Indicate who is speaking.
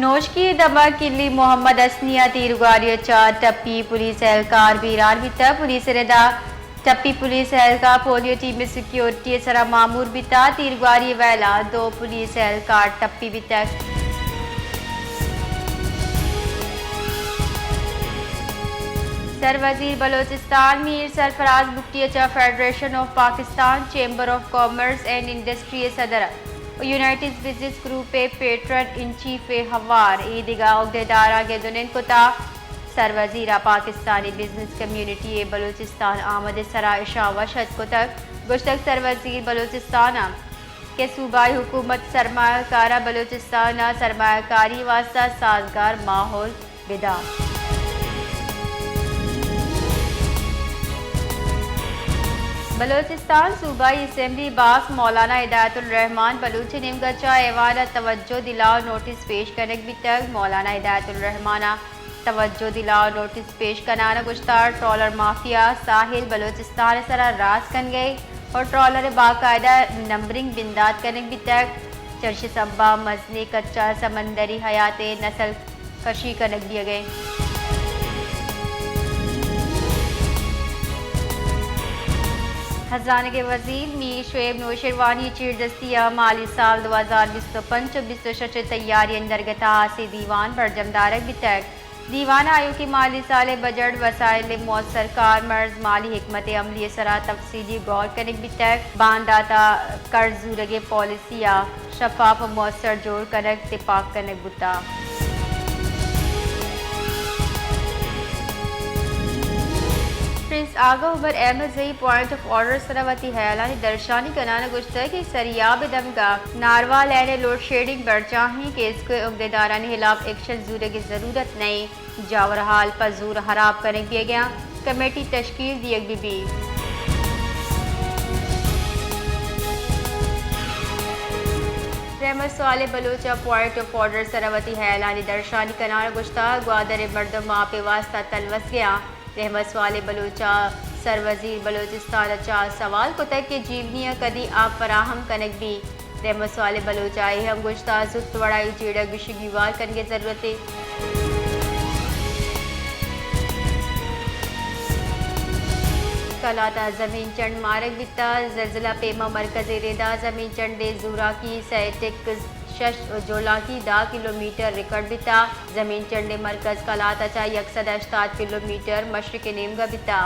Speaker 1: नोश की दमा किली मोहम्मद असनिया तीरुगारिया टप्पी पुलिस एहलकार बीरान बिता पुलिस रेदा टप्पी पुलिस एहलकार पोलियो टीम में सिक्योरिटी सरा मामूर बिता तीरुगारी वेला दो पुलिस एहलकार टप्पी बिता सरवजीर बलोचिस्तान मीर सरफराज बुकटिया federation of Pakistan chamber of commerce and industry सदर united business group patron in chief हवार ईदगा उहदेदारा के दुनिन कुता सरवजीरा पाकिस्तानी बिजनेस कम्युनिटी बलोचिस्तान आमद सरा इशावा शद को तक गुश्तक सरवजीर बलोचिस्तान के सूबाई हुकूमत सरमायाकारा बलोचिस्तान सरमायाकारी वास्ता साजगार माहौल बिदा बलोचिस्तान सूबाई असम्बली बास मौलाना हिदायतुल रहमान बलूची निमगचा एवाना तवज्जो दिलाओ नोटिस पेश करने भी तक मौलाना हिदायतुल रहमाना तवज्जो दिलाओ नोटिस पेश कराना गुश्तार ट्रॉलर माफिया साहिल बलोचिस्तान सरा राज कन गई और ट्रॉलर बाकायदा नंबरिंग बिंदात करने भी तक चर्च सब्बा मजनी कच्चा समंदरी हयात नस्ल कशी करने दिए गए। खजाने के वजीर मीर शुएब नौशरवानी चीरदस्तिया माली साल 2025-26 तैयारी अंतर्गत से दीवान बरजमदारक भी तक दीवान आयोग की माली साल बजट वसाइल मौसर कार मर्ज माली हिकमत अमली सरा तफसीली गौर करने भी तक बानदाता कर्जूरगे पॉलिसिया शफाफ मौसर जोड़ कनक तिपाक कनक बुता प्रिंस आगा उमर अहमद जई पॉइंट ऑफ ऑर्डर सरावती हैलानी दर्शानी कनाना गुश्ता कि सरियाब दमगा नारवा लैने लोड शेडिंग बढ़ चाहें कि इसके उहदेदारान खिलाफ एक्शन जूरे की ज़रूरत नहीं जावर हाल पर जूर हराब करने किया गया कमेटी तश्कील दी भी रहमत सवाल बलोचा पॉइंट ऑफ ऑर्डर सरावती हैलानी दर्शानी कनाना गुश्ता ग्वादर मर्दम मापे वास्ता तलवस गया रहमत सवाल बलोचा सरवजीर बलोचिस्तान सवाल को तक के जीवनिया कदी आप फराहम कनक भी रहमत सवाल बलोचा हम गुश्ता जुत वड़ाई जेड़क बिशगीवार करने की ज़रूरत है। कलाता ज़मीन चंड मारक बिता जलजिला पेमा मरकज़ रेदा ज़मीन चंडे जूरा की सैटिक जोला की 10 किलोमीटर रिकॉर्ड बिता जमीन चंडे मरकज कलाता 187 किलोमीटर मशरक़ नेमगा बिता।